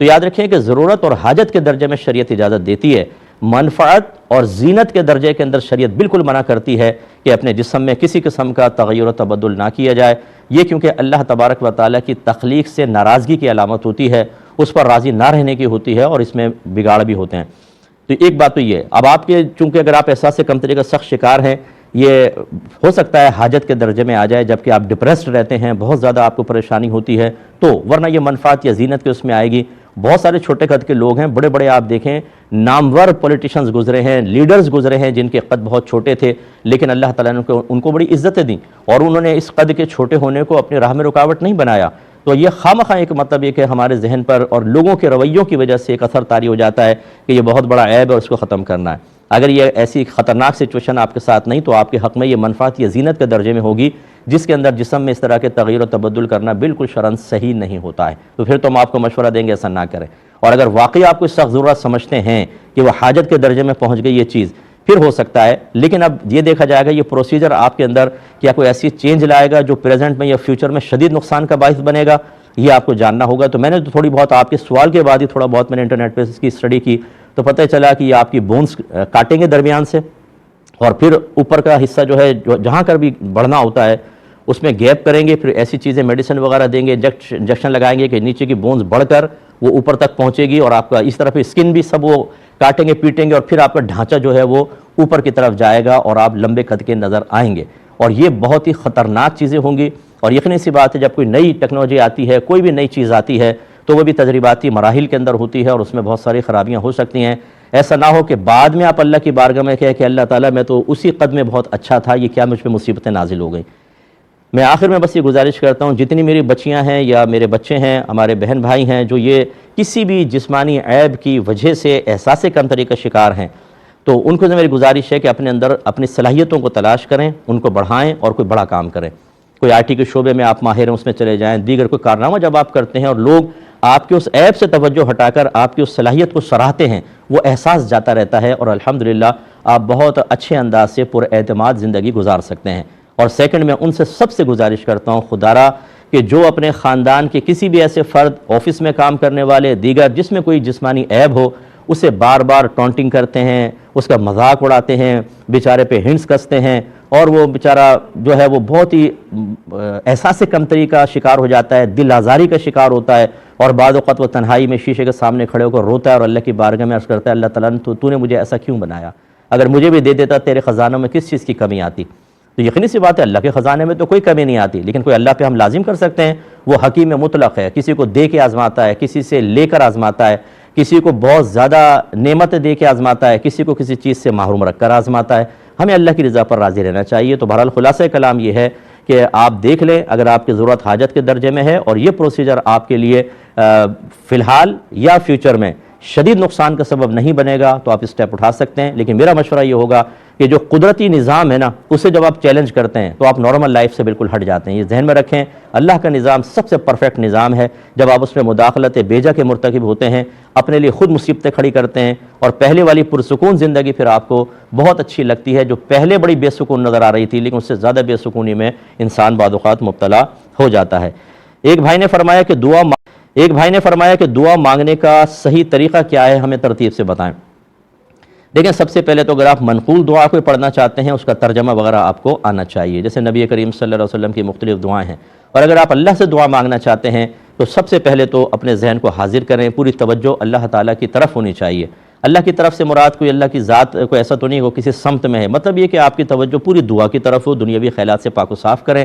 تو یاد رکھیں کہ ضرورت اور حاجت کے درجے میں شریعت اجازت دیتی ہے، منفعت اور زینت کے درجے کے اندر شریعت بالکل منع کرتی ہے کہ اپنے جسم میں کسی قسم کا تغیر و تبدل نہ کیا جائے۔ یہ کیونکہ اللہ تبارک و تعالیٰ کی تخلیق سے ناراضگی کی علامت ہوتی ہے، اس پر راضی نہ رہنے کی ہوتی ہے، اور اس میں بگاڑ بھی ہوتے ہیں۔ تو ایک بات تو یہ، اب آپ کے چونکہ اگر آپ احساس کمتری کا سخت شکار ہیں، یہ ہو سکتا ہے حاجت کے درجے میں آ جائے، جبکہ آپ ڈپریسڈ رہتے ہیں، بہت زیادہ آپ کو پریشانی ہوتی ہے، تو ورنہ یہ منفعت یا زینت کے اس میں آئے گی۔ بہت سارے چھوٹے قد کے لوگ ہیں، بڑے بڑے آپ دیکھیں نامور پولیٹیشنز گزرے ہیں، لیڈرز گزرے ہیں جن کے قد بہت چھوٹے تھے، لیکن اللہ تعالیٰ نے ان کو بڑی عزتیں دیں، اور انہوں نے اس قد کے چھوٹے ہونے کو اپنی راہ میں رکاوٹ نہیں بنایا۔ تو یہ خامخواہ ایک مطلب یہ کہ ہمارے ذہن پر اور لوگوں کے رویوں کی وجہ سے ایک اثر طاری ہو جاتا ہے کہ یہ بہت بڑا عیب ہے اور اس کو ختم کرنا ہے۔ اگر یہ ایسی خطرناک سچویشن آپ کے ساتھ نہیں، تو آپ کے حق میں یہ منفعت یا زینت کے درجے میں ہوگی، جس کے اندر جسم میں اس طرح کے تغیر و تبدل کرنا بالکل شرعاً صحیح نہیں ہوتا ہے۔ تو پھر تو ہم آپ کو مشورہ دیں گے ایسا نہ کریں، اور اگر واقعی آپ کو سخت ضرورت سمجھتے ہیں کہ وہ حاجت کے درجے میں پہنچ گئی یہ چیز، پھر ہو سکتا ہے، لیکن اب یہ دیکھا جائے گا یہ پروسیجر آپ کے اندر کیا کوئی ایسی چینج لائے گا جو پریزنٹ میں یا فیوچر میں شدید نقصان کا باعث بنے گا، یہ آپ کو جاننا ہوگا۔ تو میں نے تو تھوڑی بہت آپ کے سوال کے بعد ہی تھوڑا بہت میں نے انٹرنیٹ پہ اس کی اسٹڈی کی، تو پتہ چلا کہ یہ آپ کی بونز کاٹیں گے درمیان سے، اور پھر اوپر کا حصہ جو ہے جہاں کر بھی بڑھنا ہوتا ہے اس میں گیپ کریں گے، پھر ایسی چیزیں میڈیسن وغیرہ دیں گے، انجیکشن لگائیں گے کہ نیچے کی بونز بڑھ کر وہ اوپر تک پہنچے گی، اور آپ کا اس طرف اسکن بھی سب وہ کاٹیں گے پیٹیں گے، اور پھر آپ کا ڈھانچہ جو ہے وہ اوپر کی طرف جائے گا اور آپ لمبے قد کے نظر آئیں گے، اور یہ بہت ہی خطرناک چیزیں ہوں گی۔ اور یقینی سی بات ہے جب کوئی نئی ٹیکنالوجی آتی ہے، کوئی بھی نئی چیز آتی ہے، تو وہ بھی تجرباتی مراحل کے اندر ہوتی ہے، اور اس میں بہت ساری خرابیاں ہو سکتی ہیں۔ ایسا نہ ہو کہ بعد میں آپ اللہ کی بارگاہ میں کہیں کہ اللہ تعالیٰ میں تو اسی قد میں بہت اچھا تھا، یہ کیا مجھ پہ مصیبتیں نازل ہو گئیں۔ میں آخر میں بس یہ گزارش کرتا ہوں، جتنی میری بچیاں ہیں یا میرے بچے ہیں، ہمارے بہن بھائی ہیں جو یہ کسی بھی جسمانی عیب کی وجہ سے احساس کمتری کا شکار ہیں، تو ان کو میری گزارش ہے کہ اپنے اندر اپنی صلاحیتوں کو تلاش کریں، ان کو بڑھائیں اور کوئی بڑا کام کریں۔ کوئی آئی ٹی کے شعبے میں آپ ماہر ہیں اس میں چلے جائیں، دیگر کوئی کارنامہ جب آپ کرتے ہیں اور لوگ آپ کے اس عیب سے توجہ ہٹا کر آپ کی اس صلاحیت کو سراہتے ہیں، وہ احساس جاتا رہتا ہے، اور الحمدللہ آپ بہت اچھے انداز سے پر اعتماد زندگی گزار سکتے ہیں۔ اور سیکنڈ میں ان سے سب سے گزارش کرتا ہوں خدارا کہ جو اپنے خاندان کے کسی بھی ایسے فرد، آفس میں کام کرنے والے دیگر، جس میں کوئی جسمانی عیب ہو، اسے بار بار ٹونٹنگ کرتے ہیں، اس کا مذاق اڑاتے ہیں، بیچارے پہ ہنٹس کستے ہیں، اور وہ بیچارہ جو ہے وہ بہت ہی احساس کمتری کا شکار ہو جاتا ہے، دل آزاری کا شکار ہوتا ہے، اور بعض اوقات وہ تنہائی میں شیشے کے سامنے کھڑے ہو کر روتا ہے اور اللہ کی بارگاہ میں عرض کرتا ہے اللہ تعالیٰ نے تو نے مجھے ایسا کیوں بنایا، اگر مجھے بھی دے دیتا تیرے خزانوں میں کس چیز کی کمی آتی۔ تو یقینی سی بات ہے اللہ کے خزانے میں تو کوئی کمی نہیں آتی، لیکن کوئی اللہ پہ ہم لازم کر سکتے ہیں، وہ حکیم مطلق ہے، کسی کو دے کے آزماتا ہے، کسی سے لے کر آزماتا ہے، کسی کو بہت زیادہ نعمتیں دے کے آزماتا ہے، کسی کو کسی چیز سے محروم رکھ کر آزماتا ہے۔ ہمیں اللہ کی رضا پر راضی رہنا چاہیے۔ تو بہرحال خلاصہ کلام یہ ہے کہ آپ دیکھ لیں اگر آپ کی ضرورت حاجت کے درجے میں ہے اور یہ پروسیجر آپ کے لیے فی الحال یا فیوچر میں شدید نقصان کا سبب نہیں بنے گا تو آپ اسٹیپ اٹھا سکتے ہیں، لیکن میرا مشورہ یہ ہوگا کہ جو قدرتی نظام ہے نا اسے جب آپ چیلنج کرتے ہیں تو آپ نارمل لائف سے بالکل ہٹ جاتے ہیں۔ یہ ذہن میں رکھیں، اللہ کا نظام سب سے پرفیکٹ نظام ہے۔ جب آپ اس میں مداخلت بیجا کے مرتکب ہوتے ہیں، اپنے لیے خود مصیبتیں کھڑی کرتے ہیں، اور پہلے والی پرسکون زندگی پھر آپ کو بہت اچھی لگتی ہے جو پہلے بڑی بے سکون نظر آ رہی تھی، لیکن اس سے زیادہ بے سکونی میں انسان بعض اوقات مبتلا ہو جاتا ہے۔ ایک بھائی نے فرمایا کہ دعا مانگنے کا صحیح طریقہ کیا ہے، ہمیں ترتیب سے بتائیں۔ دیکھیں سب سے پہلے تو اگر آپ منقول دعا کو پڑھنا چاہتے ہیں اس کا ترجمہ وغیرہ آپ کو آنا چاہیے، جیسے نبی کریم صلی اللہ علیہ وسلم کی مختلف دعائیں ہیں۔ اور اگر آپ اللہ سے دعا مانگنا چاہتے ہیں تو سب سے پہلے تو اپنے ذہن کو حاضر کریں، پوری توجہ اللہ تعالیٰ کی طرف ہونی چاہیے۔ اللہ کی طرف سے مراد کوئی اللہ کی ذات کو ایسا تو نہیں ہو کسی سمت میں ہے، مطلب یہ کہ آپ کی توجہ پوری دعا کی طرف ہو، دنیاوی خیالات سے پاک و صاف کریں،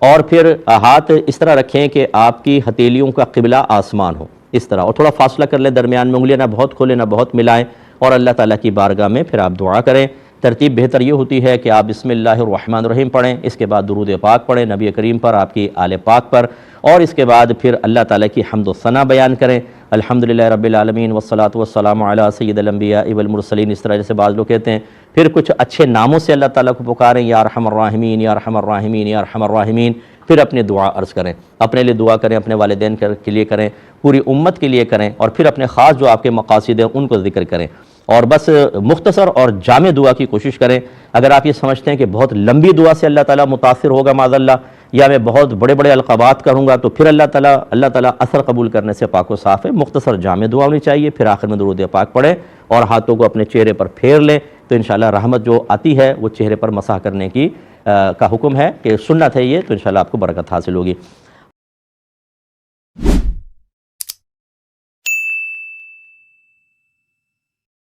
اور پھر ہاتھ اس طرح رکھیں کہ آپ کی ہتھیلیوں کا قبلہ آسمان ہو، اس طرح، اور تھوڑا فاصلہ کر لیں درمیان میں، انگلیاں نہ بہت کھولیں نہ بہت ملائیں، اور اللہ تعالیٰ کی بارگاہ میں پھر آپ دعا کریں۔ ترتیب بہتر یہ ہوتی ہے کہ آپ بسم اللہ الرحمن الرحیم پڑھیں، اس کے بعد درود پاک پڑھیں نبی کریم پر، آپ کی آل پاک پر، اور اس کے بعد پھر اللہ تعالیٰ کی حمد و ثنا بیان کریں، الحمدللہ رب العالمین والصلاۃ والسلام علی سید الانبیاء والمرسلین، اس طرح جیسے بعض لوگ کہتے ہیں۔ پھر کچھ اچھے ناموں سے اللہ تعالیٰ کو پکاریں، یا ارحم الراحمین یا ارحم الراحمین یا ارحم الراحمین، پھر اپنی دعا عرض کریں، اپنے لیے دعا کریں، اپنے والدین کے لیے کریں، پوری امت کے لیے کریں، اور پھر اپنے خاص جو آپ کے مقاصد ہیں ان کو ذکر کریں، اور بس مختصر اور جامع دعا کی کوشش کریں۔ اگر آپ یہ سمجھتے ہیں کہ بہت لمبی دعا سے اللہ تعالیٰ متاثر ہوگا معاذ اللہ، یا میں بہت بڑے بڑے القابات کروں گا تو پھر اللہ تعالیٰ اثر قبول کرنے سے پاک و صاف ہے۔ مختصر جامع دعا ہونی چاہیے، پھر آخر میں درود پاک پڑھیں اور ہاتھوں کو اپنے چہرے پر پھیر لیں تو انشاءاللہ رحمت جو آتی ہے وہ چہرے پر مسح کرنے کی کا حکم ہے کہ سنت ہے یہ، تو انشاءاللہ آپ کو برکت حاصل ہوگی۔